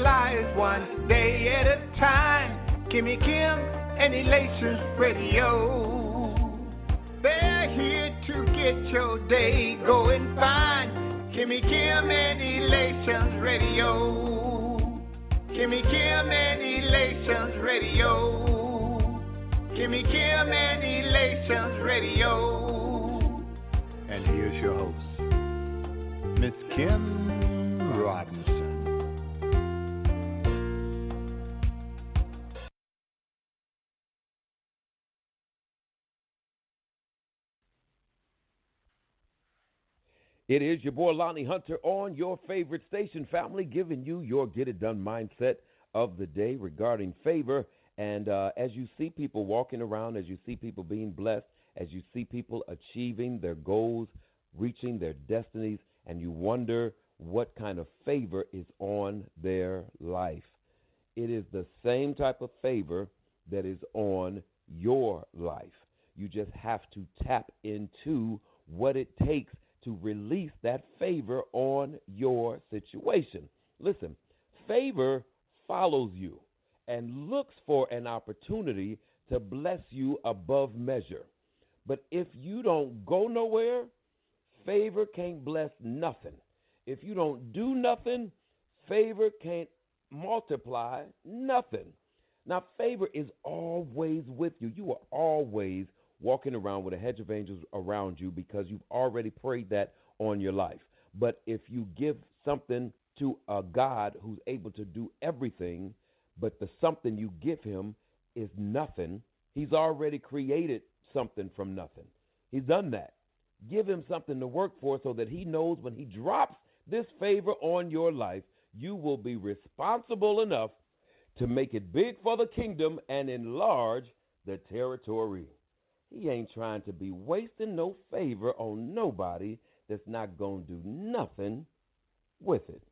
lives one day at a time. Kimmy Kim and Elations Radio. They're here to get your day going fine. Kimmy Kim and Elations Radio. Kimmy Kim and Elations Radio. Kimmy Kim and Elations Radio. And here's your host, Miss Kim Robinson. It is your boy Lonnie Hunter on your favorite station, family, giving you your get it done mindset of the day regarding favor. And as you see people walking around, as you see people being blessed, as you see people achieving their goals, reaching their destinies, and you wonder what kind of favor is on their life. It is the same type of favor that is on your life. You just have to tap into what it takes to release that favor on your situation. Listen, favor follows you and looks for an opportunity to bless you above measure. But if you don't go nowhere, favor can't bless nothing. If you don't do nothing, favor can't multiply nothing. Now, favor is always with you. You are always walking around with a hedge of angels around you because you've already prayed that on your life. But if you give something to a God who's able to do everything, but the something you give him is nothing, he's already created something from nothing. He's done that. Give him something to work for so that he knows when he drops this favor on your life, you will be responsible enough to make it big for the kingdom and enlarge the territory. He ain't trying to be wasting no favor on nobody that's not going to do nothing with it.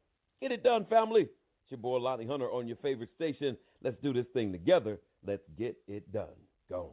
Get it done, family. It's your boy Lonnie Hunter on your favorite station. Let's do this thing together. Let's get it done. Go on.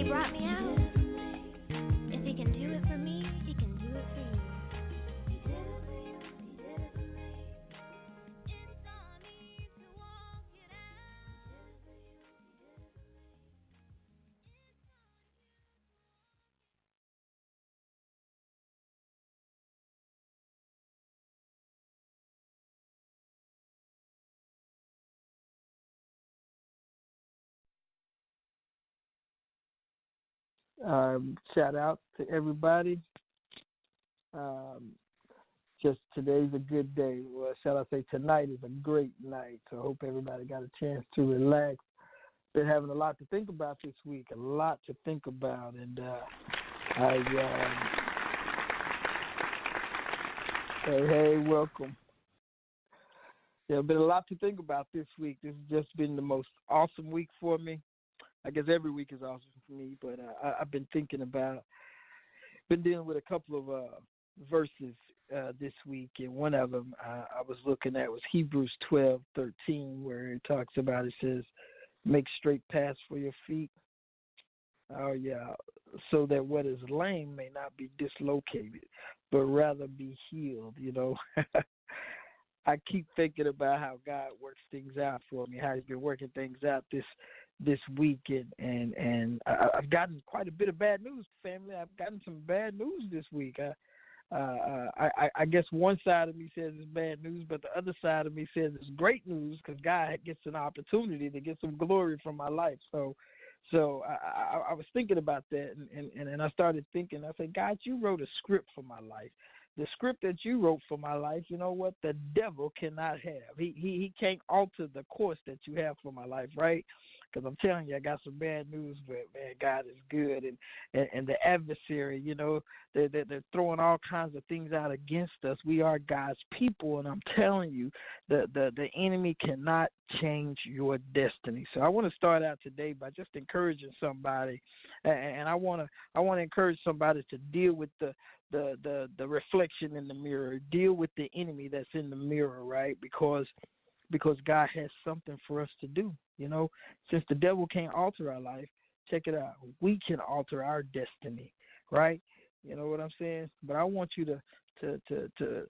brought me out. If he can do it for me, he can do it for you. Shout out to everybody. Just today's a good day. Well, shall I say tonight is a great night. So I hope everybody got a chance to relax. Been having a lot to think about this week, a lot to think about. And hey, welcome. There's been a lot to think about this week. This has just been the most awesome week for me. I guess every week is awesome for me, but I've been dealing with a couple of verses this week, and one of them I was looking at was Hebrews 12:13, where it talks about, it says, make straight paths for your feet. Oh, yeah, so that what is lame may not be dislocated, but rather be healed, I keep thinking about how God works things out for me, how he's been working things out this week, and I've gotten quite a bit of bad news, family. I've gotten some bad news this week. I guess one side of me says it's bad news, but the other side of me says it's great news because God gets an opportunity to get some glory from my life. So I was thinking about that, and I started thinking. I said, God, you wrote a script for my life. The script that you wrote for my life, you know what? The devil cannot have. He can't alter the course that you have for my life, right? Because I'm telling you, I got some bad news, but man, God is good, and the adversary, they're throwing all kinds of things out against us. We are God's people, and I'm telling you, the enemy cannot change your destiny. So I want to start out today by just encouraging somebody, and I want to encourage somebody to deal with the reflection in the mirror, deal with the enemy that's in the mirror, right? Because God has something for us to do. Since the devil can't alter our life, check it out. We can alter our destiny, right? You know what I'm saying? But I want you to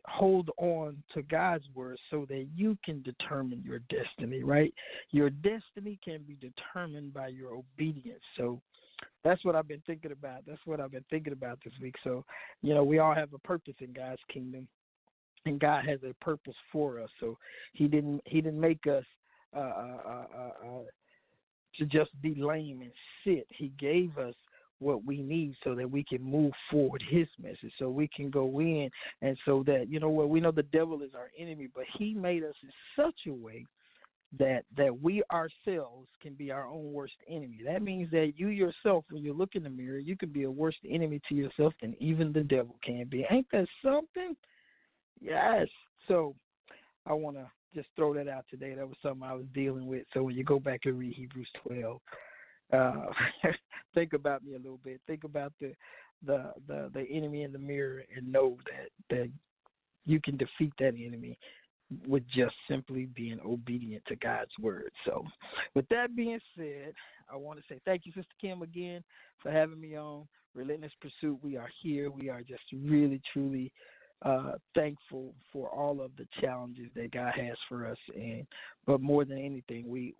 hold on to God's word so that you can determine your destiny, right? Your destiny can be determined by your obedience. So that's what I've been thinking about. That's what I've been thinking about this week. So, we all have a purpose in God's kingdom, and God has a purpose for us. So He didn't make us to just be lame and sit. He gave us what we need so that we can move forward His message, so we can go in, and so that, we know the devil is our enemy, but He made us in such a way that we ourselves can be our own worst enemy. That means that you yourself, when you look in the mirror, you can be a worse enemy to yourself than even the devil can be. Ain't that something? Yes. So I want to just throw that out today. That was something I was dealing with. So when you go back and read Hebrews 12, think about me a little bit. Think about the enemy in the mirror, and know that you can defeat that enemy with just simply being obedient to God's word. So with that being said, I want to say thank you, Sister Kim, again for having me on Relentless Pursuit. We are here. We are just really, truly thankful for all of the challenges that God has for us, but more than anything, we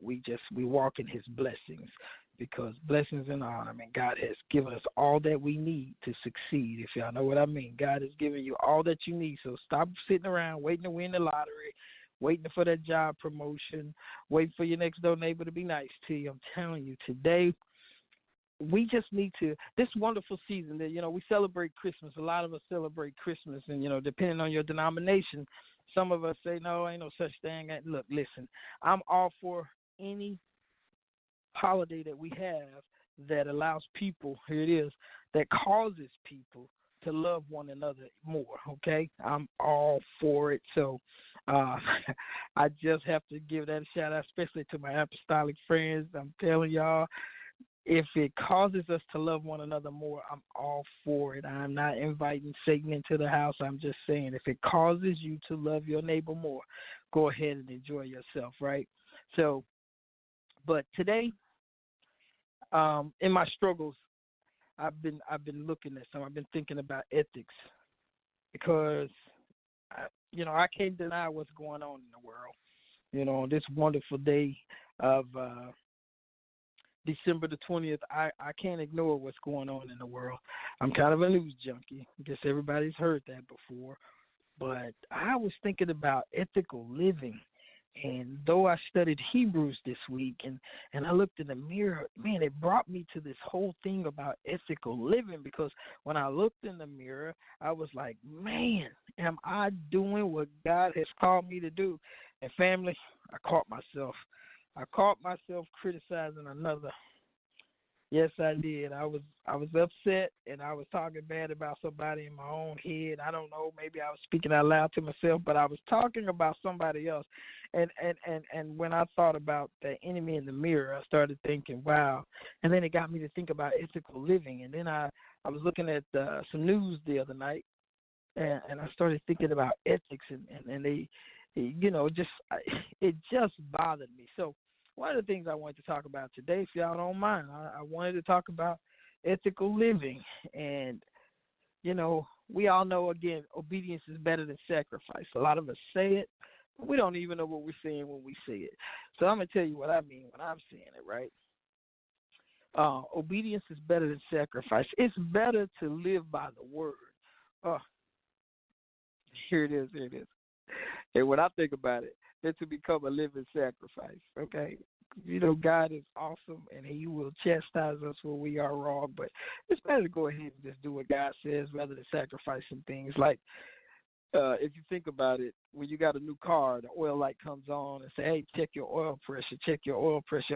walk in His blessings, because blessings and honor. God has given us all that we need to succeed, if y'all know what I mean. God has given you all that you need, so stop sitting around waiting to win the lottery, waiting for that job promotion, waiting for your next door neighbor to be nice to you. I'm telling you, today, we just need to, this wonderful season that, we celebrate Christmas. A lot of us celebrate Christmas, and, depending on your denomination, some of us say, no, ain't no such thing. Look, listen, I'm all for any holiday that we have that allows people, here it is, that causes people to love one another more, okay? I'm all for it. So I just have to give that a shout out, especially to my apostolic friends. I'm telling y'all, if it causes us to love one another more, I'm all for it. I'm not inviting Satan into the house. I'm just saying, if it causes you to love your neighbor more, go ahead and enjoy yourself, right? So, but today, In my struggles, I've been looking at some. I've been thinking about ethics because I can't deny what's going on in the world. On this wonderful day of December the 20th, I can't ignore what's going on in the world. I'm kind of a news junkie. I guess everybody's heard that before. But I was thinking about ethical living. And though I studied Hebrews this week and I looked in the mirror, man, it brought me to this whole thing about ethical living, because when I looked in the mirror, I was like, man, am I doing what God has called me to do? And family, I caught myself criticizing another. Yes, I did. I was upset, and I was talking bad about somebody in my own head. I don't know, maybe I was speaking out loud to myself, but I was talking about somebody else. And when I thought about the enemy in the mirror, I started thinking, wow. And then it got me to think about ethical living. And then I was looking at some news the other night, and I started thinking about ethics, and they, it just bothered me. So one of the things I wanted to talk about today, if y'all don't mind, I wanted to talk about ethical living. And, we all know, again, obedience is better than sacrifice. A lot of us say it, but we don't even know what we're saying when we say it. So I'm going to tell you what I mean when I'm saying it, right? Obedience is better than sacrifice. It's better to live by the word. Here it is. And when I think about it, than to become a living sacrifice, okay? God is awesome, and he will chastise us when we are wrong, but it's better to go ahead and just do what God says rather than sacrificing things. Like, if you think about it, when you got a new car, the oil light comes on and say, hey, check your oil pressure.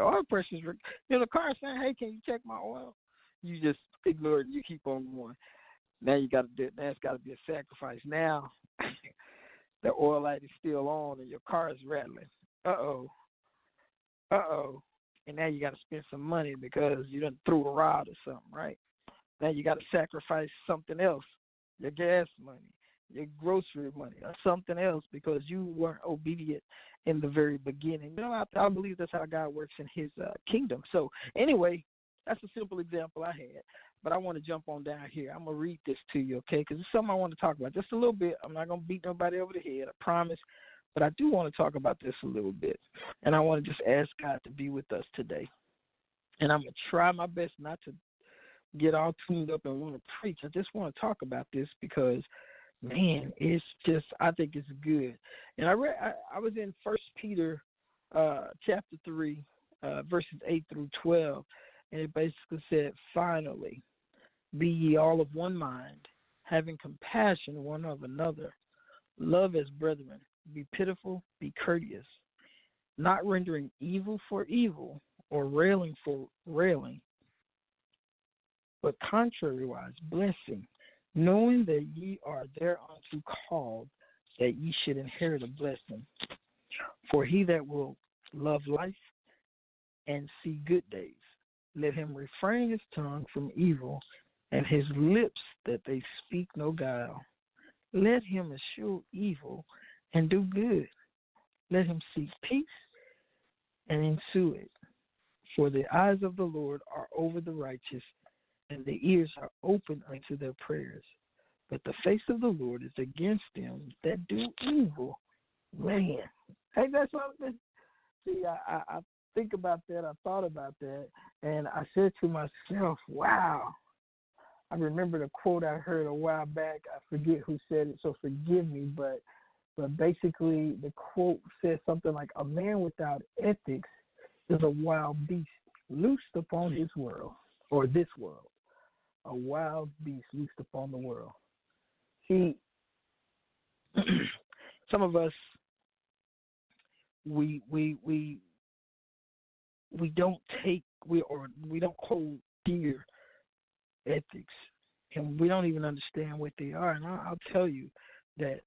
Oil pressure is, the car is saying, hey, can you check my oil? You just ignore it and you keep on going. Now you got to do it. Now it's got to be a sacrifice. Now the oil light is still on and your car is rattling. Uh-oh. And now you got to spend some money because you done threw a rod or something, right? Now you got to sacrifice something else, your gas money, your grocery money, or something else because you weren't obedient in the very beginning. I believe that's how God works in his kingdom. So anyway, that's a simple example I had. But I want to jump on down here. I'm going to read this to you, okay, because it's something I want to talk about just a little bit. I'm not going to beat nobody over the head, I promise. But I do want to talk about this a little bit. And I want to just ask God to be with us today. And I'm going to try my best not to get all tuned up and want to preach. I just want to talk about this because, man, it's just, I think it's good. And I was in 1 Peter chapter 3, verses 8 through 12. And it basically said, finally, be ye all of one mind, having compassion one of another. Love as brethren. Be pitiful, be courteous, not rendering evil for evil or railing for railing, but contrariwise blessing, knowing that ye are thereunto called, that ye should inherit a blessing. For he that will love life and see good days, let him refrain his tongue from evil, and his lips that they speak no guile. Let him eschew evil and do good. Let him seek peace and ensue it. For the eyes of the Lord are over the righteous, and the ears are open unto their prayers. But the face of the Lord is against them that do evil. Man, hey, that's something. See, I think about that. I thought about that, and I said to myself, wow. I remember the quote I heard a while back. I forget who said it, so forgive me, but basically the quote says something like, a man without ethics is a wild beast loosed upon his world, or this world. A wild beast loosed upon the world. See, some of us, we don't we don't hold dear ethics, and we don't even understand what they are. And I'll tell you that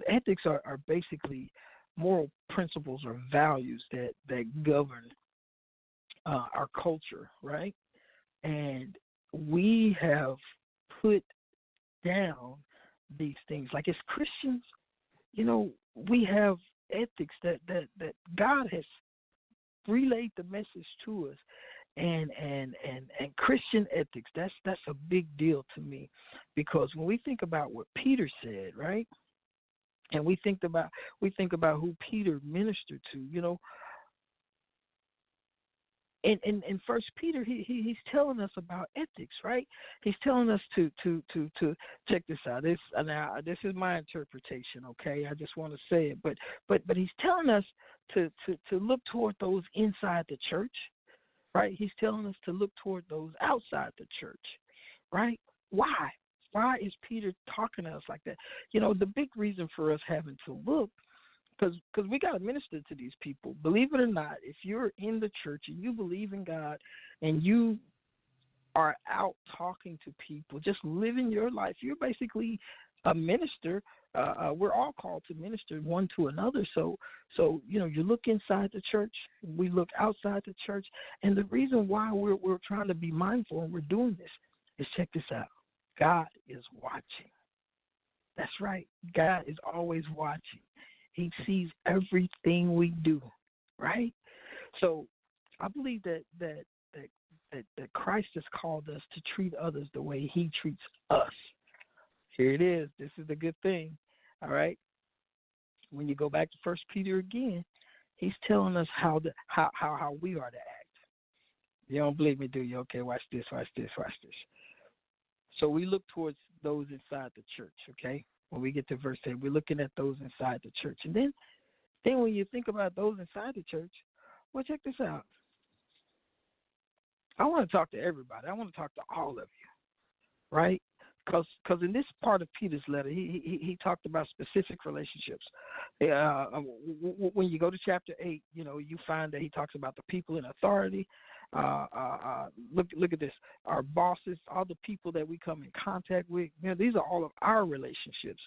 ethics are basically moral principles or values that govern our culture, right? And we have put down these things. Like as Christians, we have ethics that God has relayed the message to us. and Christian ethics. That's a big deal to me, because when we think about what Peter said, right, and we think about who Peter ministered to, in First Peter, he's telling us about ethics, right? He's telling us to check this out. This is my interpretation, okay? I just want to say it, but he's telling us to look toward those inside the church, right? He's telling us to look toward those outside the church, right? Why? Why is Peter talking to us like that? The big reason for us having to look, because we got to minister to these people. Believe it or not, if you're in the church and you believe in God and you are out talking to people, just living your life, you're basically a minister. We're all called to minister one to another. So you look inside the church, we look outside the church, and the reason why we're trying to be mindful and we're doing this is, check this out. God is watching. That's right. God is always watching. He sees everything we do, right? So I believe that Christ has called us to treat others the way he treats us. Here it is. This is the good thing, all right? When you go back to First Peter again, he's telling us how we are to act. You don't believe me, do you? Okay, watch this. So we look towards those inside the church, okay? When we get to verse 8, we're looking at those inside the church. And then when you think about those inside the church, well, check this out. I want to talk to everybody. I want to talk to all of you, right? Because in this part of Peter's letter, he talked about specific relationships. When you go to chapter 8, you find that he talks about the people in authority. Look at this. Our bosses, all the people that we come in contact with, these are all of our relationships.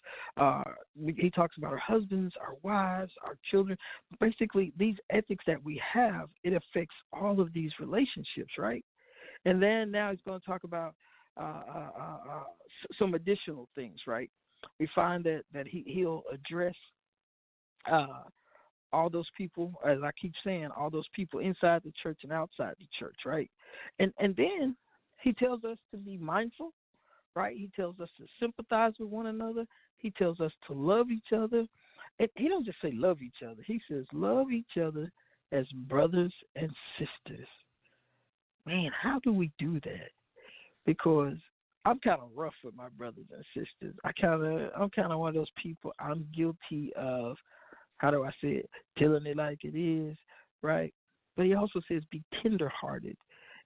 He talks about our husbands, our wives, our children. Basically, these ethics that we have, it affects all of these relationships, right? And then now he's going to talk about some additional things, right? We find that he'll address all those people, as I keep saying, all those people inside the church and outside the church, right? And then he tells us to be mindful, right? He tells us to sympathize with one another. He tells us to love each other. And he don't just say love each other. He says love each other as brothers and sisters. Man, how do we do that? Because I'm kind of rough with my brothers and sisters. I'm kind of one of those people. I'm guilty of, how do I say it, telling it like it is, right? But he also says be tenderhearted,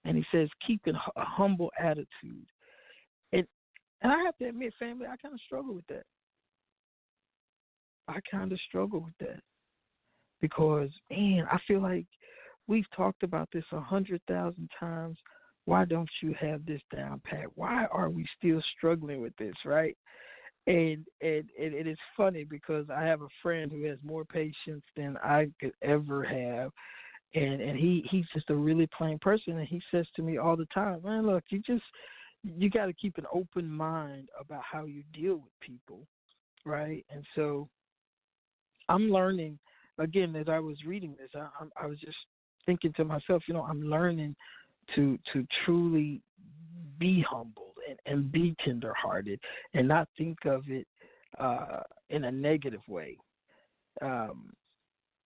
and he says keep a humble attitude. And I have to admit, family, I kind of struggle with that. Because, man, I feel like we've talked about this 100,000 times. Why don't you have this down pat? Why are we still struggling with this, right? And it is funny because I have a friend who has more patience than I could ever have. And he's just a really plain person. And he says to me all the time, man, look, you got to keep an open mind about how you deal with people, right? And so I'm learning, again, as I was reading this, I was just thinking to myself, I'm learning to truly be humble and be tenderhearted and not think of it in a negative way.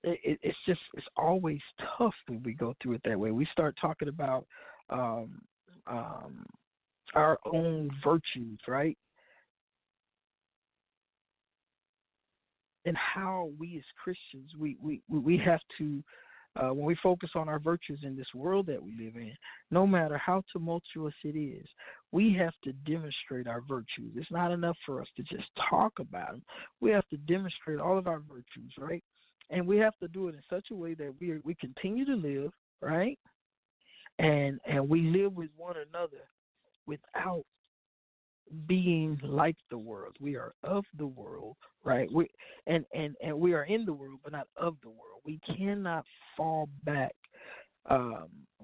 It's always tough when we go through it that way. We start talking about our own virtues, right? And how we as Christians, we have to, when we focus on our virtues in this world that we live in, no matter how tumultuous it is, we have to demonstrate our virtues. It's not enough for us to just talk about them. We have to demonstrate all of our virtues, right? And we have to do it in such a way that we continue to live, right? And we live with one another without being like the world. We are of the world, right? We are in the world, but not of the world. We cannot fall back.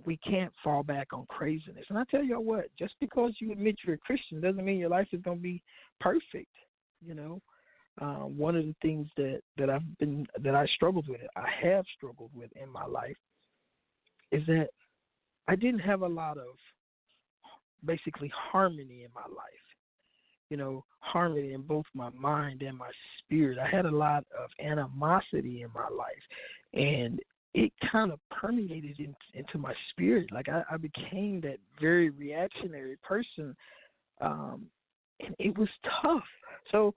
We can't fall back on craziness. And I tell y'all what, just because you admit you're a Christian doesn't mean your life is going to be perfect. One of the things that I struggled with, I have struggled with in my life, is that I didn't have a lot of basically harmony in my life. Harmony in both my mind and my spirit. I had a lot of animosity in my life, and it kind of permeated into my spirit. Like I became that very reactionary person, and it was tough. So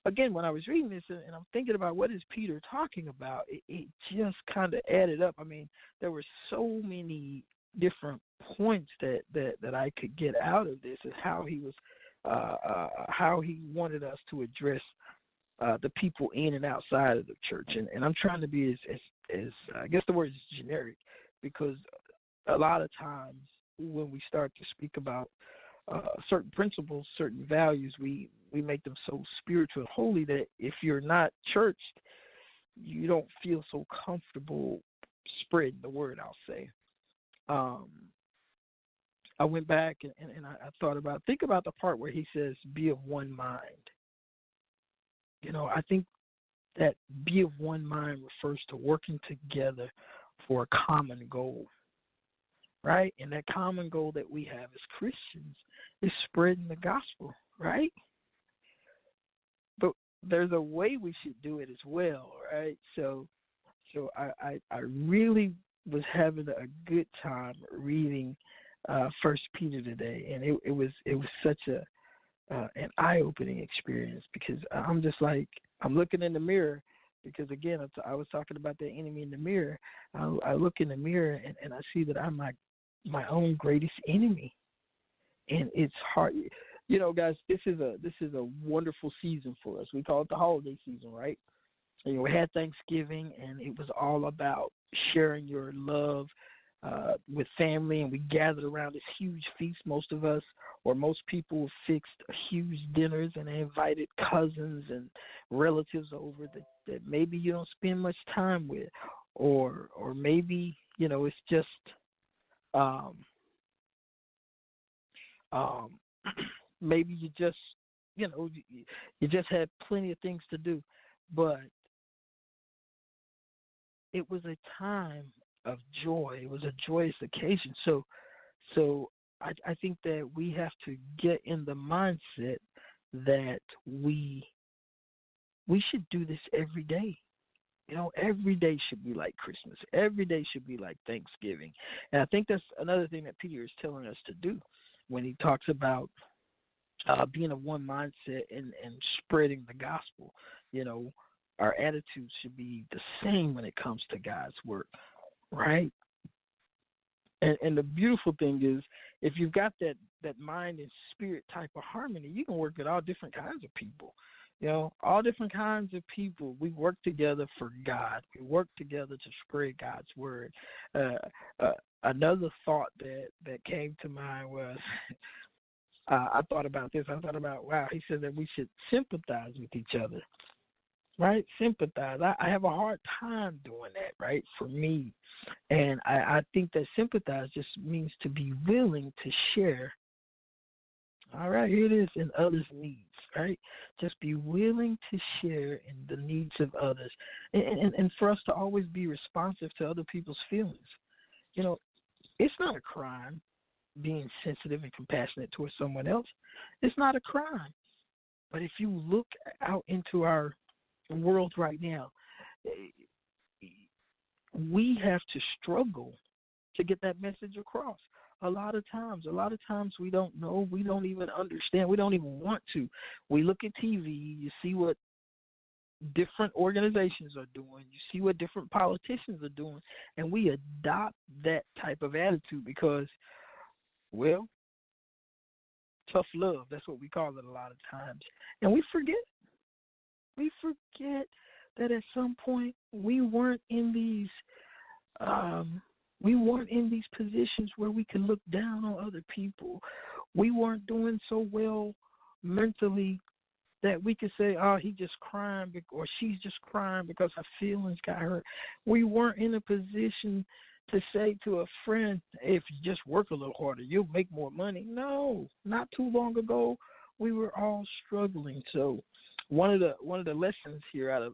again, when I was reading this and I'm thinking about what is Peter talking about, it just kind of added up. I mean, there were so many different points that I could get out of this, and how he was, how he wanted us to address the people in and outside of the church. And I'm trying to be as I guess the word is generic, because a lot of times when we start to speak about certain principles, certain values, we make them so spiritual and holy that if you're not churched, you don't feel so comfortable spreading the word, I'll say. I went back and I thought think about the part where he says, be of one mind. I think that be of one mind refers to working together for a common goal, right? And that common goal that we have as Christians is spreading the gospel, right? But there's a way we should do it as well, right? So I really was having a good time reading First Peter today, and it was such an eye-opening experience, because I'm just like, I'm looking in the mirror, because again, I was talking about the enemy in the mirror. I look in the mirror and I see that I'm my own greatest enemy, and it's hard. Guys, this is a wonderful season for us. We call it the holiday season, right? We had Thanksgiving, and it was all about sharing your love with family, and we gathered around this huge feast. Most people fixed huge dinners, and they invited cousins and relatives over that maybe you don't spend much time with, or maybe it's just maybe you just you just had plenty of things to do, but it was a time of joy. It was a joyous occasion. So I think that we have to get in the mindset that we should do this every day. Every day should be like Christmas. Every day should be like Thanksgiving. And I think that's another thing that Peter is telling us to do when he talks about being of one mindset and spreading the gospel. Our attitude should be the same when it comes to God's work, right? And the beautiful thing is, if you've got that mind and spirit type of harmony, you can work with all different kinds of people. All different kinds of people. We work together for God. We work together to spread God's word. Another thought that came to mind was, I thought about this. I thought about, wow, he said that we should sympathize with each other, right? Sympathize. I have a hard time doing that, right, for me. And I think that sympathize just means to be willing to share. All right, here it is, in others' needs, right? Just be willing to share in the needs of others, and for us to always be responsive to other people's feelings. It's not a crime being sensitive and compassionate towards someone else. It's not a crime. But if you look out into our world right now, we have to struggle to get that message across. A lot of times we don't know, we don't even understand, we don't even want to. We look at TV, you see what different organizations are doing, you see what different politicians are doing, and we adopt that type of attitude because, well, tough love, that's what we call it a lot of times. And we forget that at some point we weren't in these positions where we could look down on other people. We weren't doing so well mentally that we could say, oh, he just crying or she's just crying because her feelings got hurt. We weren't in a position to say to a friend, hey, if you just work a little harder, you'll make more money. No, not too long ago, we were all struggling. So one of the lessons here out of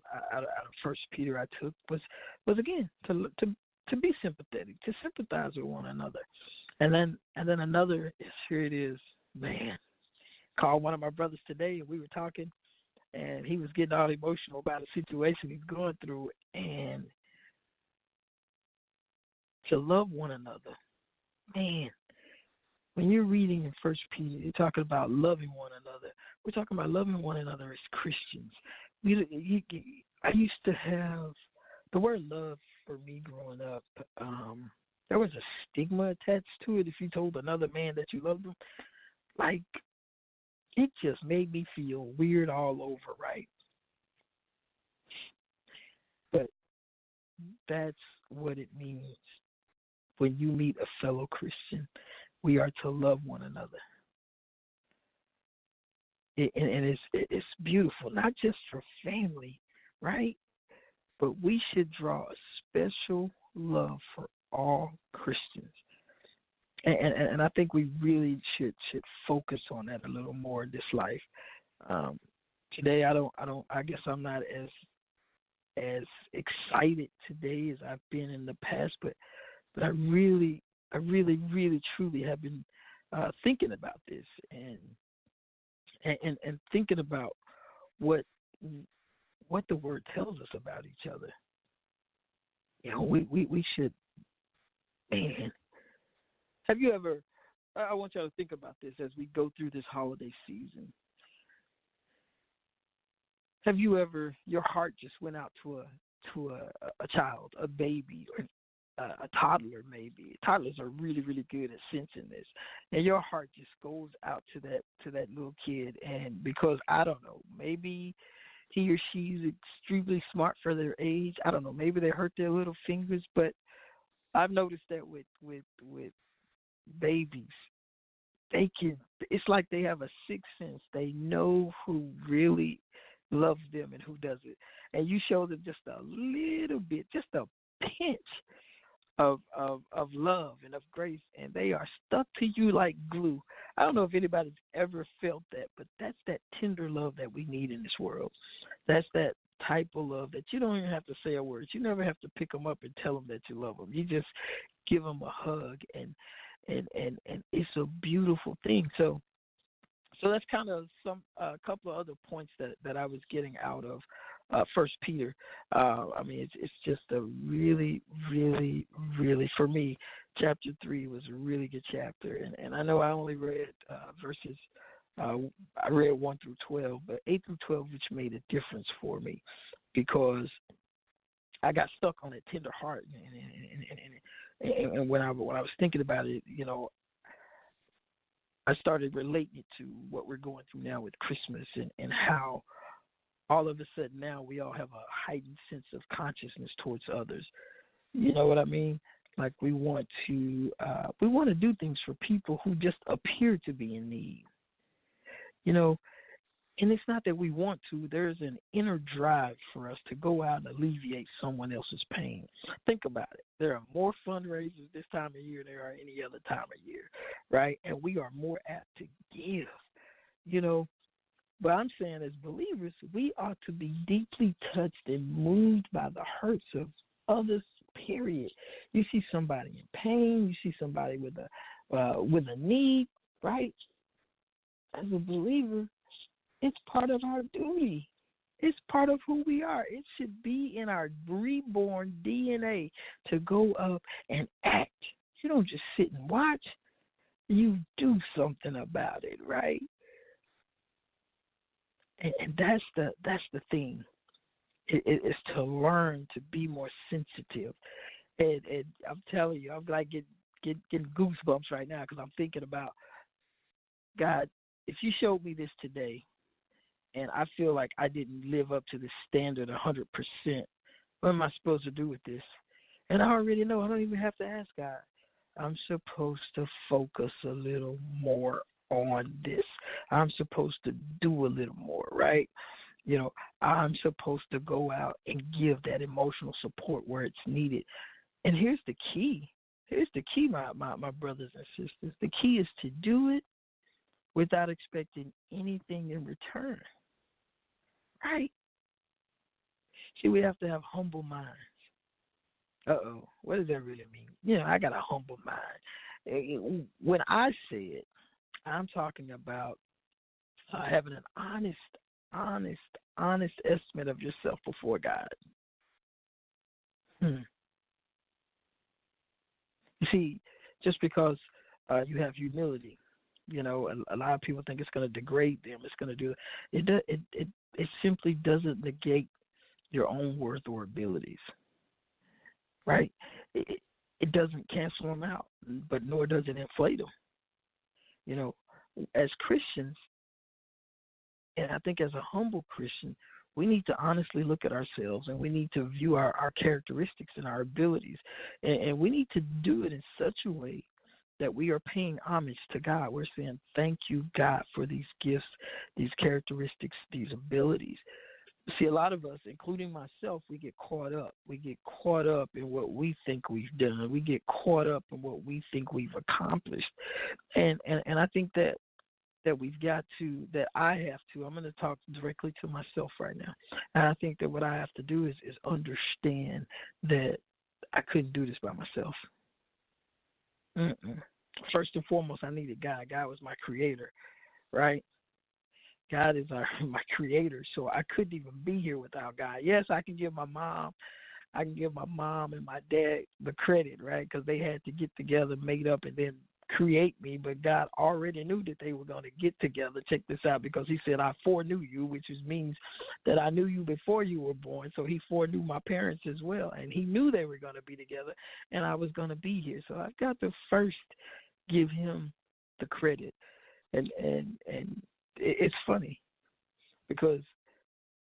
First Peter I took was again to to be sympathetic, to sympathize with one another. And then another is, here it is, man. Called one of my brothers today, and we were talking, and he was getting all emotional about a situation he's going through, and to love one another. Man, when you're reading in First Peter, you're talking about loving one another. We're talking about loving one another as Christians. I used to have the word love for me growing up. There was a stigma attached to it if you told another man that you loved him. Like, it just made me feel weird all over, right? But that's what it means when you meet a fellow Christian. We are to love one another. And it's beautiful, not just for family, right? But we should draw a special love for all Christians. And I think we really should focus on that a little more in this life. Today, I guess I'm not as excited today as I've been in the past, but I really, truly have been thinking about this and thinking about what the Word tells us about each other. You know, we should, man. Have you ever? I want y'all to think about this as we go through this holiday season. Have you ever, your heart just went out to a child, a baby, or a toddler maybe? Toddlers are really, really good at sensing this, and your heart just goes out to that little kid. And because I don't know, maybe he or she's extremely smart for their age. I don't know, maybe they hurt their little fingers, but I've noticed that with babies, it's like they have a sixth sense. They know who really loves them and who doesn't. And you show them just a little bit, just a pinch of love and of grace, and they are stuck to you like glue. I don't know if anybody's ever felt that, but that's that tender love that we need in this world. That's that type of love that you don't even have to say a word. You never have to pick them up and tell them that you love them. You just give them a hug, and it's a beautiful thing. So that's kind of a couple of other points that I was getting out of First Peter. I mean, it's just a really, really, really, for me, chapter 3 was a really good chapter. And I know I only read verses, I read 1 through 12, but 8 through 12, which made a difference for me because I got stuck on that tender heart. And when I was thinking about it, you know, I started relating it to what we're going through now with Christmas and how all of a sudden now we all have a heightened sense of consciousness towards others. You know what I mean? Like we want to do things for people who just appear to be in need. You know, and it's not that we want to. There's an inner drive for us to go out and alleviate someone else's pain. Think about it. There are more fundraisers this time of year than there are any other time of year, right? And we are more apt to give, you know. But I'm saying as believers, we ought to be deeply touched and moved by the hurts of others, period. You see somebody in pain. You see somebody with a need, right? As a believer, it's part of our duty. It's part of who we are. It should be in our reborn DNA to go up and act. You don't just sit and watch. You do something about it, right? And that's the thing. It's to learn to be more sensitive. And I'm telling you, I'm like getting goosebumps right now because I'm thinking about, God, if you showed me this today, and I feel like I didn't live up to the standard 100%, what am I supposed to do with this? And I already know. I don't even have to ask God. I'm supposed to focus a little more on this. I'm supposed to do a little more, right? You know, I'm supposed to go out and give that emotional support where it's needed. And here's the key. My brothers and sisters. The key is to do it without expecting anything in return. Right? See, we have to have humble minds. what does that really mean? I got a humble mind. When I say it, I'm talking about having an honest estimate of yourself before God. You see, just because you have humility, a lot of people think it's going to degrade them. It's going to do it. It simply doesn't negate your own worth or abilities, right? It doesn't cancel them out, but nor does it inflate them. As Christians, and I think as a humble Christian, we need to honestly look at ourselves, and we need to view our characteristics and our abilities, and we need to do it in such a way that we are paying homage to God. We're saying, thank you, God, for these gifts, these characteristics, these abilities. See, a lot of us, including myself, we get caught up. We get caught up in what we think we've done. We get caught up in what we think we've accomplished. And I think that we've got to, that I have to, I'm going to talk directly to myself right now. And I think that what I have to do is understand that I couldn't do this by myself. First and foremost, I needed God. God was my creator, right? God is my creator, so I couldn't even be here without God. Yes, I can give my mom and my dad the credit, right? Because they had to get together, made up, and then create me. But God already knew that they were going to get together. Check this out, because He said, "I foreknew you," which means that I knew you before you were born. So He foreknew my parents as well, and He knew they were going to be together, and I was going to be here. So I've got to first give Him the credit, and it's funny, because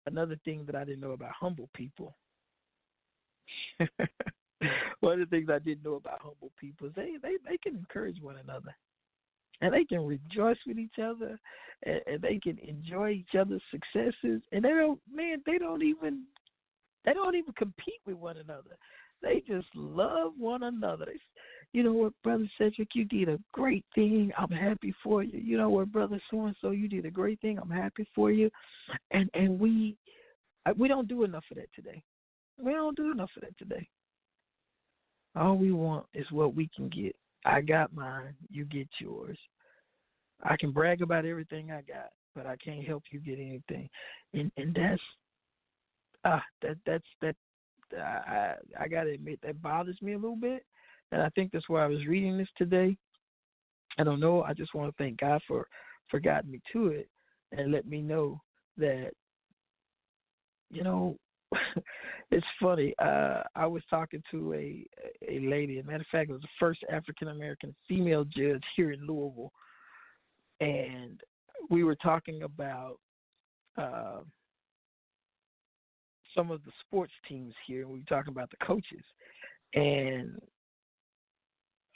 another thing that I didn't know about humble people, one of the things I didn't know about humble people is they can encourage one another, and they can rejoice with each other, and they can enjoy each other's successes, and they don't even compete with one another. They just love one another. You know what, Brother Sedtic, you did a great thing. I'm happy for you. You know what, Brother so-and-so, you did a great thing. I'm happy for you. And we don't do enough of that today. We don't do enough of that today. All we want is what we can get. I got mine. You get yours. I can brag about everything I got, but I can't help you get anything. And that's I got to admit, that bothers me a little bit. And I think that's why I was reading this today. I don't know. I just want to thank God for guiding me to it and let me know that, it's funny. I was talking to a lady. As a matter of fact, it was the first African-American female judge here in Louisville. And we were talking about some of the sports teams here. We were talking about the coaches. And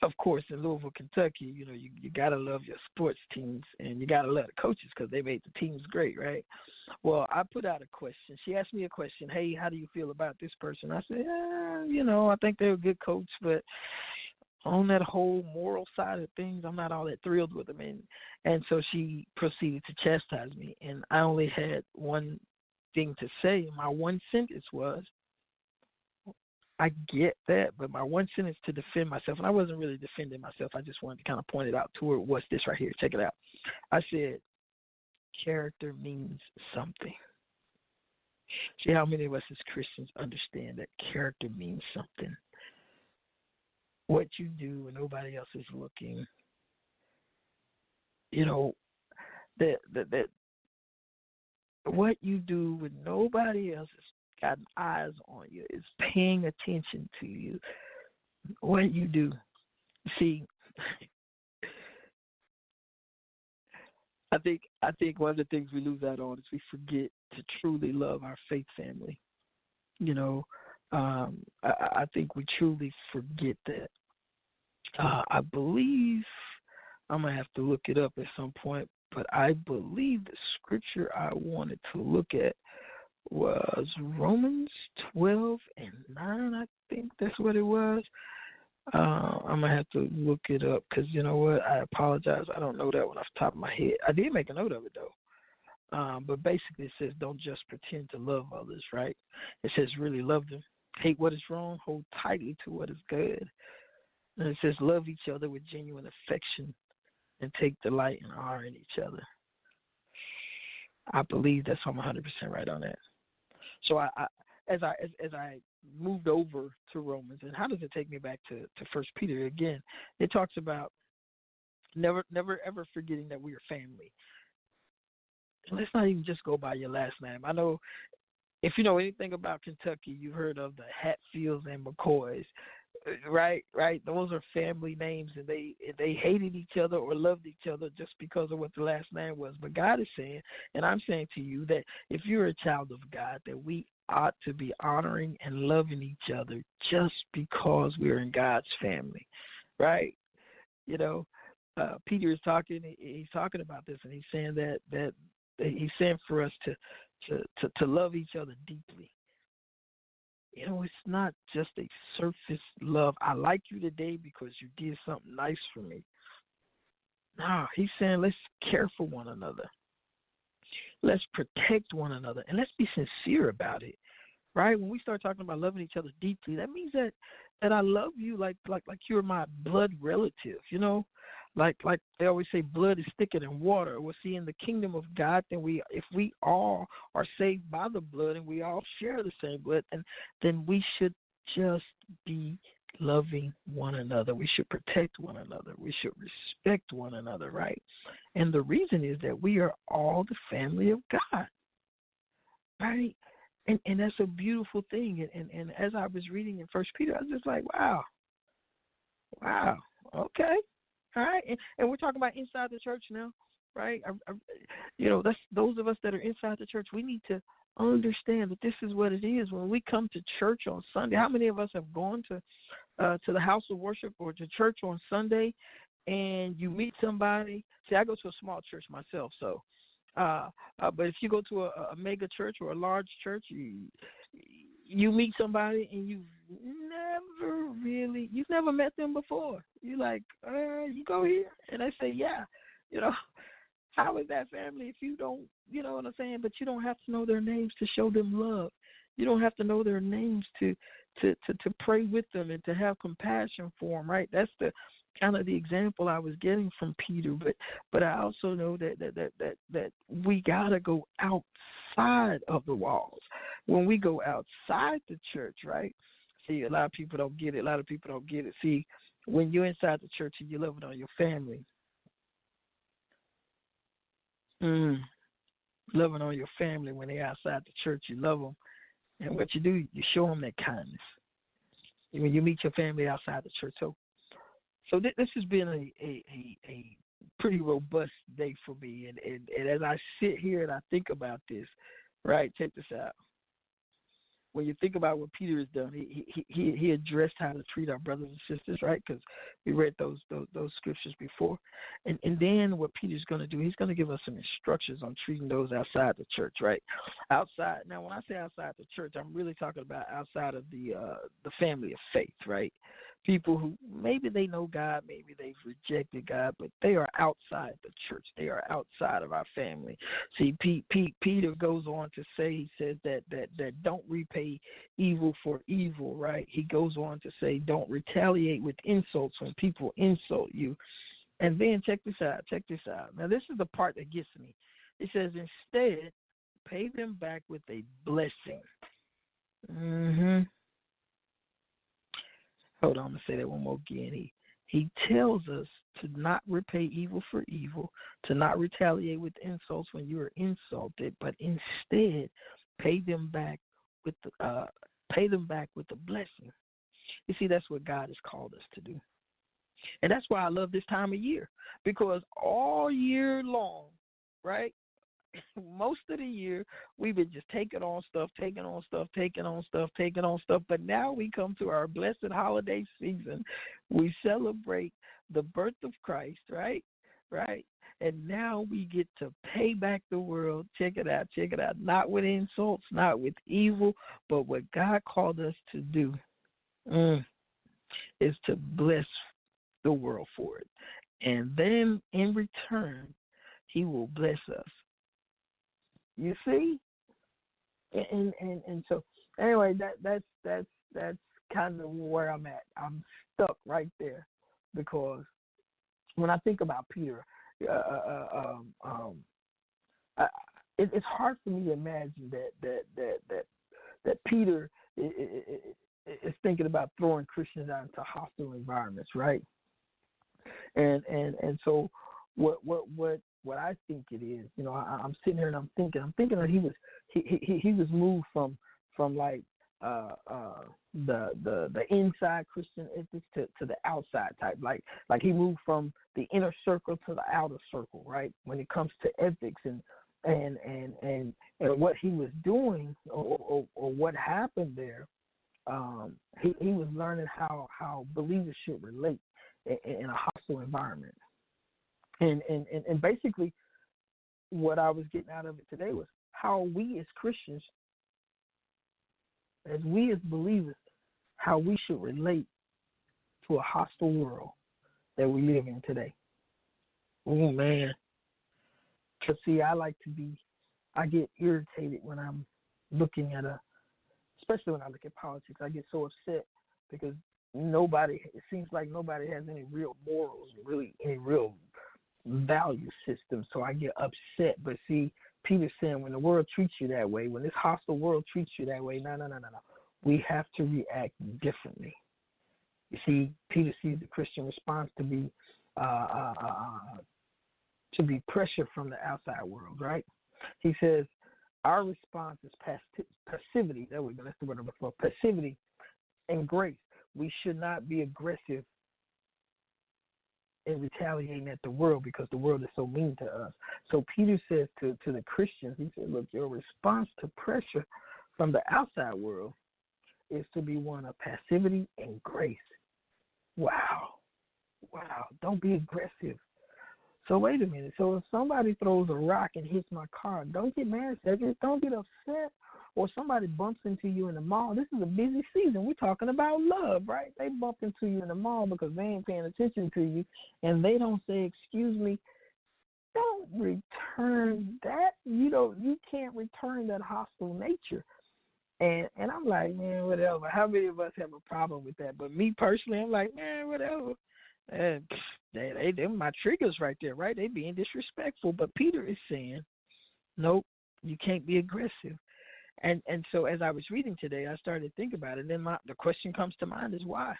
of course, in Louisville, Kentucky, you got to love your sports teams, and you got to love the coaches because they made the teams great, right? Well, I put out a question. She asked me a question, hey, how do you feel about this person? I said, I think they're a good coach, but on that whole moral side of things, I'm not all that thrilled with them. And so she proceeded to chastise me, and I only had one thing to say. My one sentence was, I get that, but my one sentence to defend myself, and I wasn't really defending myself, I just wanted to kind of point it out to her. What's this right here? Check it out. I said, character means something. See how many of us as Christians understand that character means something. What you do when nobody else is looking, that what you do when nobody else is got eyes on you, is paying attention to you, what you do. See, I think one of the things we lose out on is we forget to truly love our faith family. I think we truly forget that. I believe, I'm going to have to look it up at some point, but I believe the scripture I wanted to look at was Romans 12:9. I think that's what it was. I'm going to have to look it up because, you know what, I apologize. I don't know that one off the top of my head. I did make a note of it, though. But basically it says don't just pretend to love others, right? It says really love them. Hate what is wrong, hold tightly to what is good. And it says, love each other with genuine affection and take delight in honoring each other. I believe that's I'm 100% right on that. So as I moved over to Romans, and how does it take me back to 1 Peter again? It talks about never ever forgetting that we are family. And let's not even just go by your last name. I know if you know anything about Kentucky, you've heard of the Hatfields and McCoys. Right. Those are family names, and they hated each other or loved each other just because of what the last name was. But God is saying, and I'm saying to you, that if you're a child of God, that we ought to be honoring and loving each other just because we're in God's family, right? You know, Peter is talking. He's talking about this, and he's saying that he's saying for us to love each other deeply. You know, it's not just a surface love. I like you today because you did something nice for me. No, he's saying let's care for one another. Let's protect one another. And let's be sincere about it, right? When we start talking about loving each other deeply, that means that I love you like you're my blood relative, you know? Like they always say, blood is thicker than water. Well, see, in the kingdom of God, then if we all are saved by the blood and we all share the same blood, then we should just be loving one another. We should protect one another. We should respect one another, right? And the reason is that we are all the family of God, right? And that's a beautiful thing. And as I was reading in 1 Peter, I was just like, wow, okay. All right, and we're talking about inside the church now, right? You know, that's those of us that are inside the church. We need to understand that this is what it is when we come to church on Sunday. How many of us have gone to the house of worship or to church on Sunday, and you meet somebody? See, I go to a small church myself, so. But if you go to a mega church or a large church, you meet somebody and you've never met them before. You're like, you go here? And they say, yeah. You know, how is that family if you don't, you know what I'm saying? But you don't have to know their names to show them love. You don't have to know their names to pray with them and to have compassion for them, right? That's the kind of the example I was getting from Peter. But I also know that we got to go outside of the walls. When we go outside the church, right? See, a lot of people don't get it. See, when you're inside the church and you're loving on your family, loving on your family when they're outside the church, you love them. And what you do, you show them that kindness. When you meet your family outside the church. So this has been a pretty robust day for me. And as I sit here and I think about this, right, check this out. When you think about what Peter has done, he addressed how to treat our brothers and sisters, right? Because we read those scriptures before. And then what Peter's going to do, he's going to give us some instructions on treating those outside the church, right? Outside. Now, when I say outside the church, I'm really talking about outside of the family of faith, right? People who maybe they know God, maybe they've rejected God, but they are outside the church. They are outside of our family. See, Peter goes on to say, he says that don't repay evil for evil, right? He goes on to say, don't retaliate with insults when people insult you. And then check this out. Now, this is the part that gets me. It says, instead, pay them back with a blessing. Hold on, I'm going to say that one more again. He tells us to not repay evil for evil, to not retaliate with insults when you are insulted, but instead pay them back with a blessing. You see, that's what God has called us to do. And that's why I love this time of year, because all year long, right, most of the year, we've been just taking on stuff. But now we come to our blessed holiday season. We celebrate the birth of Christ, right? And now we get to pay back the world. Check it out. Not with insults, not with evil, but what God called us to do is to bless the world for it. And then in return, he will bless us. You see, and so anyway, that's that's kind of where I'm at. I'm stuck right there because when I think about Peter, it's hard for me to imagine that Peter is thinking about throwing Christians out into hostile environments, right? And so what I think it is, I'm sitting here and I'm thinking that he was moved from like the inside Christian ethics to the outside type, like he moved from the inner circle to the outer circle, right? When it comes to ethics and what he was doing or what happened there, he was learning how believers should relate in a hostile environment, and basically what I was getting out of it today was how we as Christians, as we as believers, how we should relate to a hostile world that we live in today. Oh man, because see, I get irritated when I'm looking at especially when I look at politics. I get so upset because it seems like nobody has any real morals, really any real value system. So I get upset. But see, Peter's saying when the world treats you that way, when this hostile world treats you that way, no. We have to react differently. You see, Peter sees the Christian response to be pressure from the outside world, right? He says our response is passivity. There we go. That's the word I'm looking for. Passivity and grace. We should not be aggressive in retaliating at the world because the world is so mean to us. So Peter says to the Christians, he said, look, your response to pressure from the outside world is to be one of passivity and grace. Wow. Don't be aggressive. So wait a minute. So if somebody throws a rock and hits my car, don't get mad, Cedric. Don't get upset. Or somebody bumps into you in the mall. This is a busy season. We're talking about love, right? They bump into you in the mall because they ain't paying attention to you, and they don't say, excuse me. Don't return that. You can't return that hostile nature. And I'm like, man, whatever. How many of us have a problem with that? But me personally, I'm like, man, whatever. They're my triggers right there, right? They being disrespectful. But Peter is saying, nope, you can't be aggressive. And so as I was reading today, I started to think about it. And then the question comes to mind is why?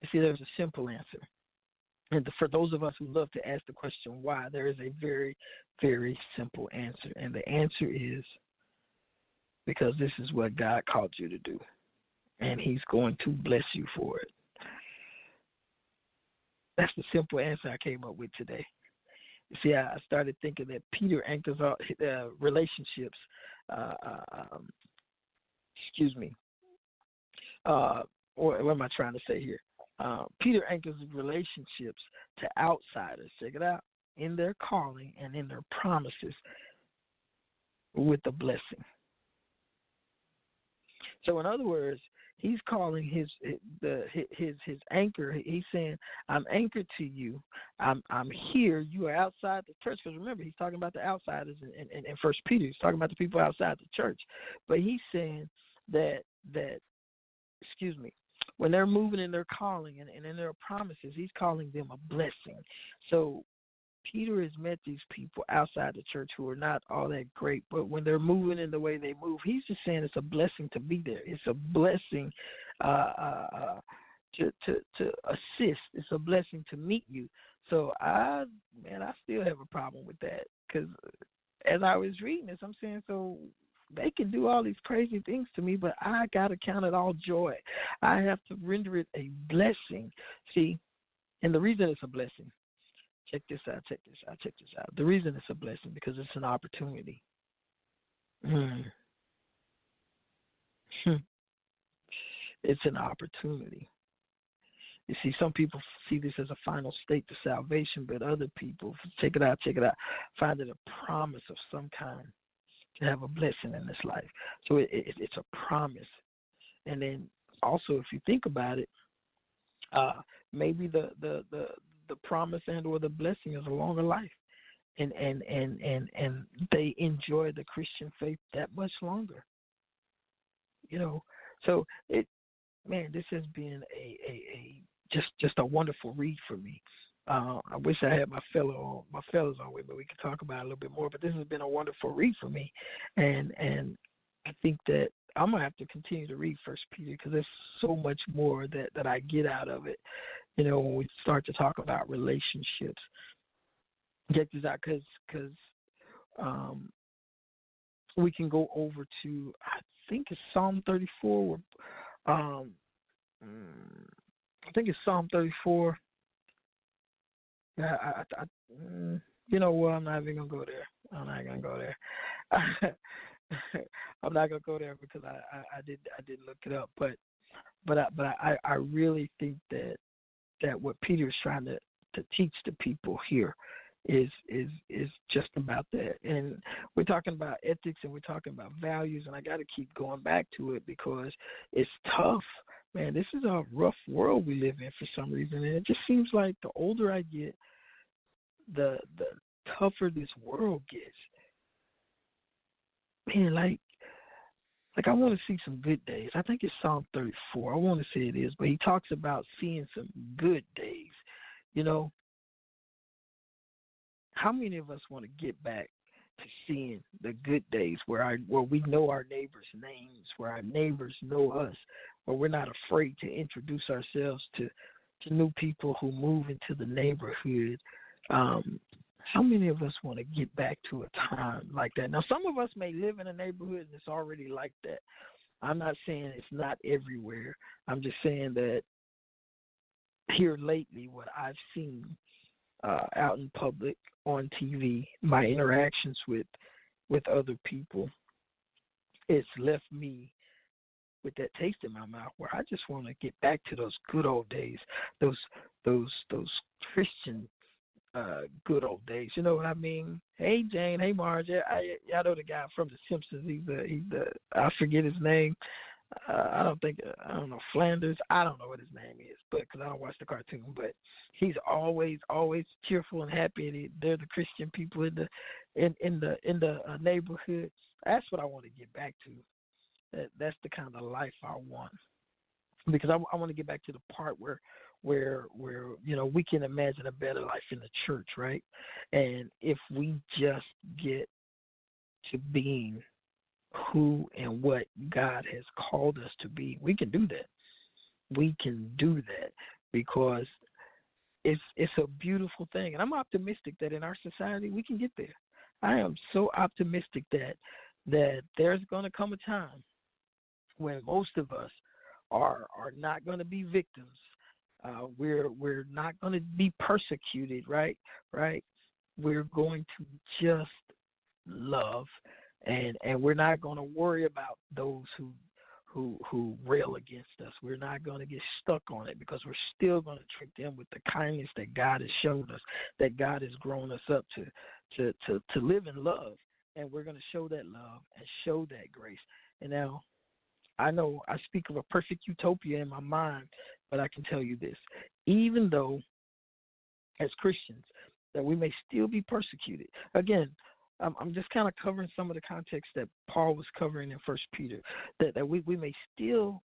You see, there's a simple answer. And for those of us who love to ask the question why, there is a very, very simple answer. And the answer is because this is what God called you to do. And he's going to bless you for it. That's the simple answer I came up with today. You see, I started thinking that Peter anchors all relationships. Or what am I trying to say here? Peter anchors relationships to outsiders. Check it out. In their calling and in their promises with a blessing. So in other words, he's calling his anchor. He's saying, I'm anchored to you. I'm here. You are outside the church. Because remember, he's talking about the outsiders in 1 Peter. He's talking about the people outside the church. But he's saying that when they're moving in their calling and in their promises, he's calling them a blessing. So Peter has met these people outside the church who are not all that great, but when they're moving in the way they move, he's just saying it's a blessing to be there. It's a blessing to assist. It's a blessing to meet you. So I still have a problem with that because as I was reading this, I'm saying, so they can do all these crazy things to me, but I got to count it all joy. I have to render it a blessing. See, and the reason it's a blessing, check this out. The reason it's a blessing because it's an opportunity. It's an opportunity. You see, some people see this as a final state to salvation, but other people, check it out, find it a promise of some kind to have a blessing in this life. So it's a promise. And then also, if you think about it, maybe the promise and or the blessing is a longer life, and they enjoy the Christian faith that much longer. So this has been a just a wonderful read for me. I wish I had my fellows on with me. We could talk about it a little bit more, but this has been a wonderful read for me, and I think that I'm gonna have to continue to read First Peter because there's so much more that I get out of it. When we start to talk about relationships, check this out, because we can go over to, I think it's Psalm 34. I think it's Psalm 34. You know what? I'm not even gonna go there. I'm not gonna go there because I did look it up. But I really think that what Peter is trying to teach the people here is just about that. And we're talking about ethics and we're talking about values, and I got to keep going back to it because it's tough. Man, this is a rough world we live in for some reason, and it just seems like the older I get, the tougher this world gets. Man, like I want to see some good days. I think it's Psalm 34. I want to say it is, but he talks about seeing some good days. How many of us want to get back to seeing the good days where we know our neighbors' names, where our neighbors know us, where we're not afraid to introduce ourselves to new people who move into the neighborhood? How many of us want to get back to a time like that? Now, some of us may live in a neighborhood and it's already like that. I'm not saying it's not everywhere. I'm just saying that here lately, what I've seen out in public, on TV, my interactions with other people, it's left me with that taste in my mouth where I just want to get back to those good old days, those Christian good old days. You know what I mean? Hey Jane, hey Marge, I know the guy from The Simpsons. He's the I forget his name. I don't know, Flanders. I don't know what his name is, but because I don't watch the cartoon. But he's always cheerful and happy. And they're the Christian people in the neighborhood. That's what I want to get back to. That's the kind of life I want, because I want to get back to the part where we can imagine a better life in the church, right? And if we just get to being who and what God has called us to be, we can do that. We can do that because it's a beautiful thing. And I'm optimistic that in our society we can get there. I am so optimistic that there's going to come a time when most of us are not going to be victims. We're not going to be persecuted, right? We're going to just love, and we're not going to worry about those who rail against us. We're not going to get stuck on it because we're still going to treat them with the kindness that God has shown us, that God has grown us up to live in love, and we're going to show that love and show that grace. And now, I know I speak of a perfect utopia in my mind, but I can tell you this: even though, as Christians, that we may still be persecuted. Again, I'm just kind of covering some of the context that Paul was covering in 1 Peter, that we may still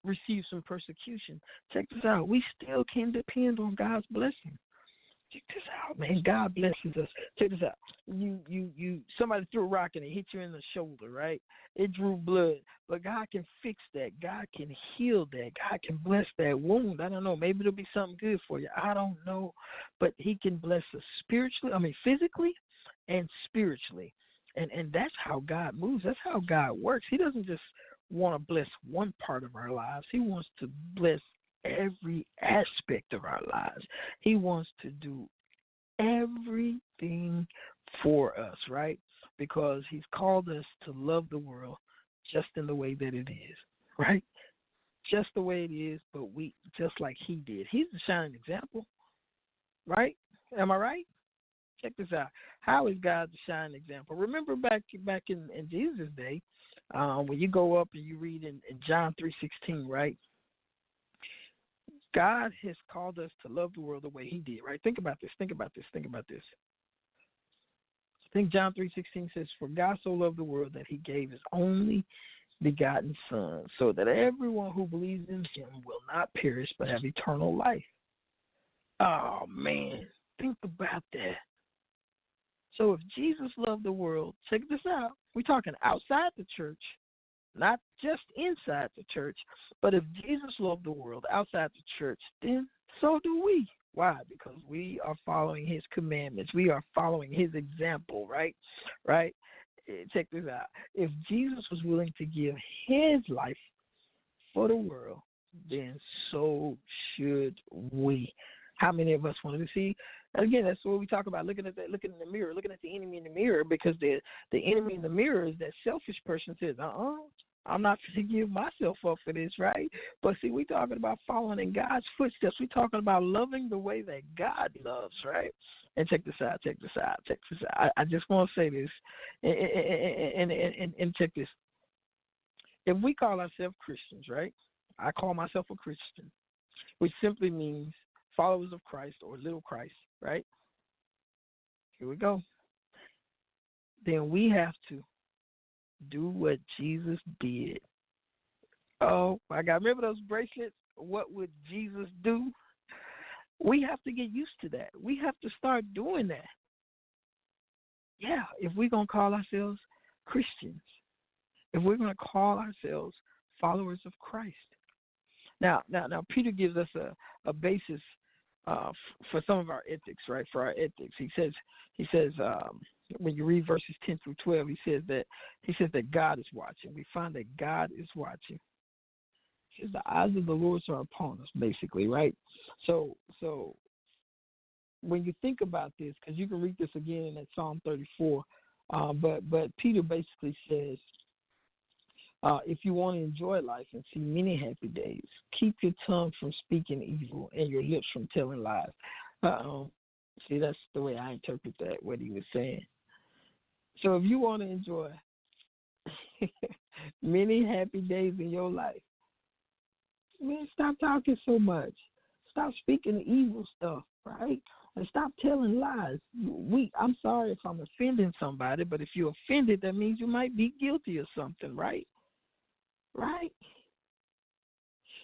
receive some persecution. Check this out. We still can depend on God's blessing. Check this out, man. God blesses us. Check this out. Somebody threw a rock and it hit you in the shoulder, right? It drew blood. But God can fix that. God can heal that. God can bless that wound. I don't know. Maybe it'll be something good for you. I don't know. But he can bless us physically and spiritually. And that's how God moves. That's how God works. He doesn't just want to bless one part of our lives. He wants to bless every aspect of our lives. He wants to do everything for us, right? Because he's called us to love the world just in the way that it is, right? Just the way it is, but we just like he did. He's the shining example, right? Am I right? Check this out. How is God the shining example? Remember back in Jesus' day, when you go up and you read in John 3:16, right? God has called us to love the world the way he did, right? Think about this. I think John 3:16 says, "For God so loved the world that he gave his only begotten Son, so that everyone who believes in him will not perish but have eternal life. Oh, man, think about that. So if Jesus loved the world, check this out. We're talking outside the church, not just inside the church. But if Jesus loved the world outside the church, then so do we. Why? Because we are following his commandments. We are following his example, right? Right? Check this out. If Jesus was willing to give his life for the world, then so should we. How many of us want to see? Again, that's what we talk about, looking in the mirror, looking at the enemy in the mirror, because the enemy in the mirror is that selfish person says, I'm not going to give myself up for this, right? But see, we're talking about following in God's footsteps. We're talking about loving the way that God loves, right? And check this out. I just want to say this, and check this. If we call ourselves Christians, right? I call myself a Christian, which simply means followers of Christ or little Christ, right? Here we go. Then we have to do what Jesus did. Oh, my God. Remember those bracelets? What would Jesus do? We have to get used to that. We have to start doing that. Yeah, if we're going to call ourselves Christians, if we're going to call ourselves followers of Christ. Now, Peter gives us a basis for some of our ethics, right? For our ethics, he says, when you read verses 10 through 12, he says that God is watching. We find that God is watching. He says the eyes of the Lord are upon us, basically, right? So when you think about this, because you can read this again in that Psalm 34, but Peter basically says, if you want to enjoy life and see many happy days, keep your tongue from speaking evil and your lips from telling lies. See, that's the way I interpret that, what he was saying. So if you want to enjoy many happy days in your life, man, stop talking so much. Stop speaking evil stuff, right? And stop telling lies. I'm sorry if I'm offending somebody, but if you're offended, that means you might be guilty of something, right? Right?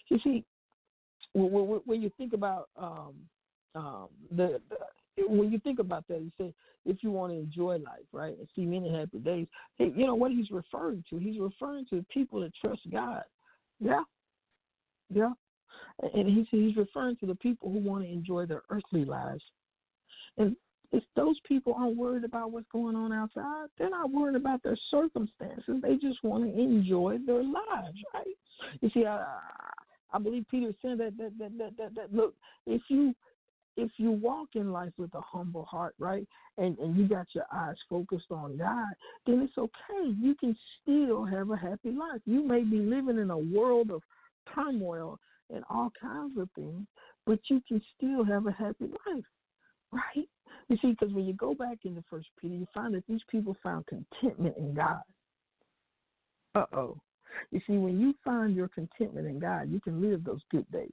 You see, when you think about when you think about that, you say, if you want to enjoy life, right, and see many happy days, hey, you know what he's referring to? He's referring to people that trust God. Yeah. And he's referring to the people who want to enjoy their earthly lives. And if those people aren't worried about what's going on outside, they're not worried about their circumstances. They just want to enjoy their lives, right? You see, I believe Peter said that look, if you walk in life with a humble heart, right, and you got your eyes focused on God, then it's okay. You can still have a happy life. You may be living in a world of turmoil and all kinds of things, but you can still have a happy life, right? You see, because when you go back into 1 Peter, you find that these people found contentment in God. You see, when you find your contentment in God, you can live those good days.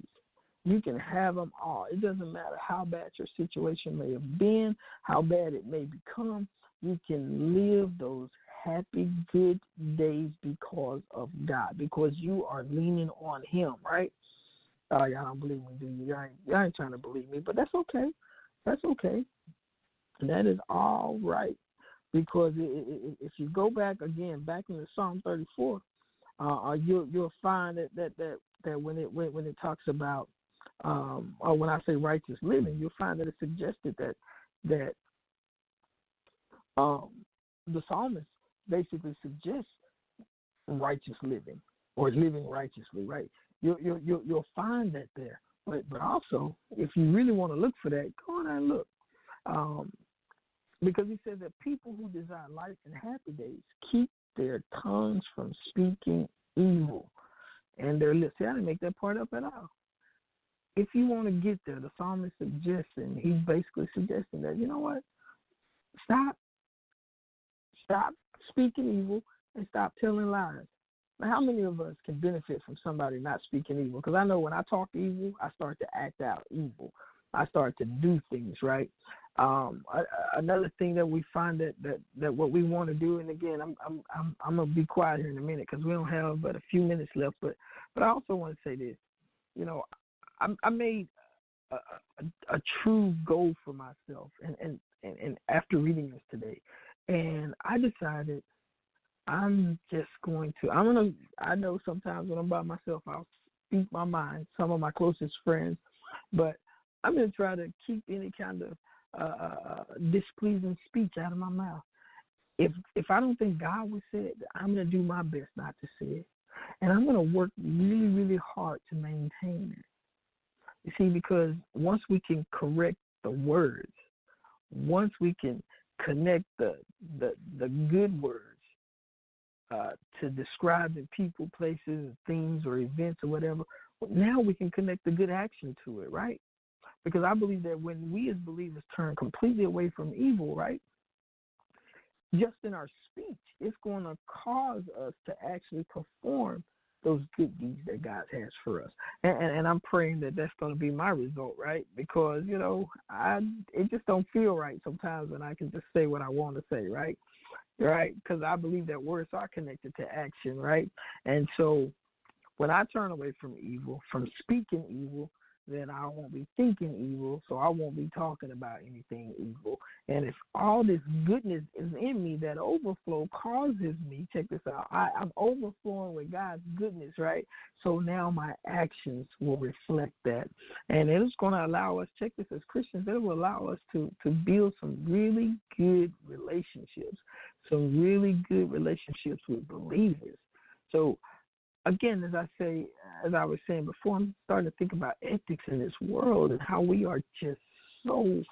You can have them all. It doesn't matter how bad your situation may have been, how bad it may become. You can live those happy, good days because of God, because you are leaning on Him, right? Y'all don't believe me, do you? Y'all ain't trying to believe me, but that's okay. That's okay. And that is all right, because if you go back into Psalm 34, you'll find that when it talks about or when I say righteous living, you'll find that it suggested that the psalmist basically suggests righteous living or living righteously, right? You'll find that there. But also, if you really want to look for that, go on and look. Because he says that people who desire life and happy days keep their tongues from speaking evil and their lips. See, I didn't make that part up at all. If you want to get there, the psalmist suggests, and he's basically suggesting that, you know what? Stop speaking evil and stop telling lies. Now, how many of us can benefit from somebody not speaking evil? Because I know when I talk evil, I start to act out evil. I start to do things, right? Another thing that we find that what we want to do, and again, I'm gonna be quiet here in a minute because we don't have but a few minutes left. But I also want to say this. You know, I made a true goal for myself, and after reading this today, and I decided I'm just going to. I know sometimes when I'm by myself, I'll speak my mind. Some of my closest friends, but I'm going to try to keep any kind of displeasing speech out of my mouth. If I don't think God would say it, I'm going to do my best not to say it. And I'm going to work really, really hard to maintain it. You see, because once we can correct the words, once we can connect the good words to describing people, places, things, or events or whatever, now we can connect the good action to it, right? Because I believe that when we as believers turn completely away from evil, right, just in our speech, it's going to cause us to actually perform those good deeds that God has for us. And I'm praying that that's going to be my result, right? Because, you know, it just don't feel right sometimes when I can just say what I want to say, right? Right? Because I believe that words are connected to action, right? And so when I turn away from evil, from speaking evil, then I won't be thinking evil, so I won't be talking about anything evil. And if all this goodness is in me, that overflow causes me, check this out, I'm overflowing with God's goodness, right? So now my actions will reflect that. And it is going to allow us, check this, as Christians, it will allow us to build some really good relationships, with believers. So again, as I was saying before, I'm starting to think about ethics in this world and how we are just so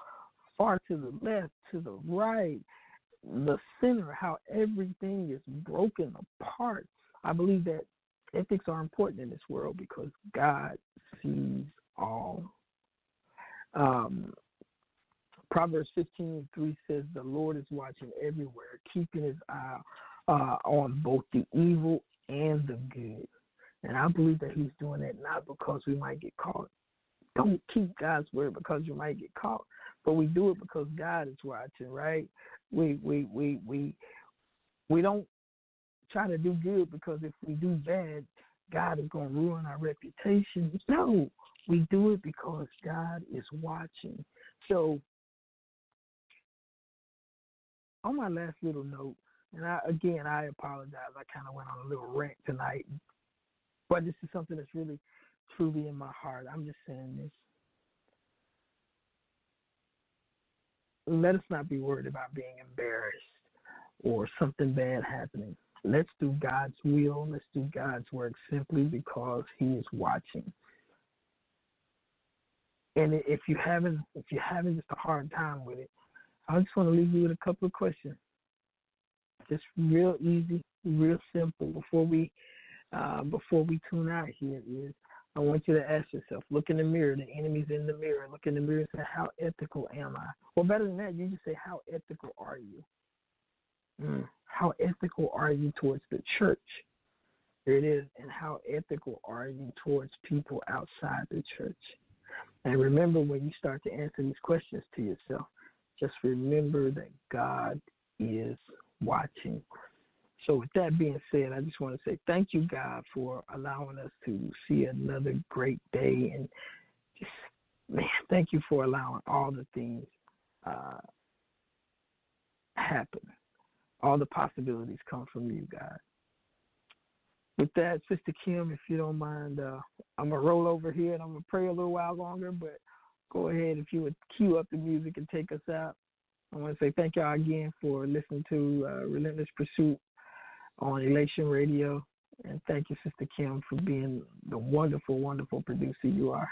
far to the left, to the right, the center, how everything is broken apart. I believe that ethics are important in this world because God sees all. Proverbs 15:3 says, the Lord is watching everywhere, keeping his eye on both the evil and the good. And I believe that he's doing that not because we might get caught. Don't keep God's word because you might get caught, but we do it because God is watching, right? We don't try to do good because if we do bad, God is going to ruin our reputation. No, we do it because God is watching. So on my last little note, and I apologize. I kind of went on a little rant tonight, but this is something that's really, truly in my heart. I'm just saying this. Let us not be worried about being embarrassed or something bad happening. Let's do God's will. Let's do God's work simply because he is watching. And if you're having just a hard time with it, I just want to leave you with a couple of questions. Just real easy, real simple. Before we tune out here is, I want you to ask yourself, look in the mirror. The enemy's in the mirror. Look in the mirror and say, how ethical am I? Or better than that, you just say, how ethical are you? How ethical are you towards the church? There it is. And how ethical are you towards people outside the church? And remember, when you start to answer these questions to yourself, just remember that God is watching. So with that being said, I just want to say thank you, God, for allowing us to see another great day. And just, man, thank you for allowing all the things happen. All the possibilities come from you, God. With that, Sister Kim, if you don't mind, I'm going to roll over here and I'm going to pray a little while longer, but go ahead if you would cue up the music and take us out. I want to say thank y'all again for listening to Relentless Pursuit on Elation Radio. And thank you, Sister Kim, for being the wonderful, wonderful producer you are.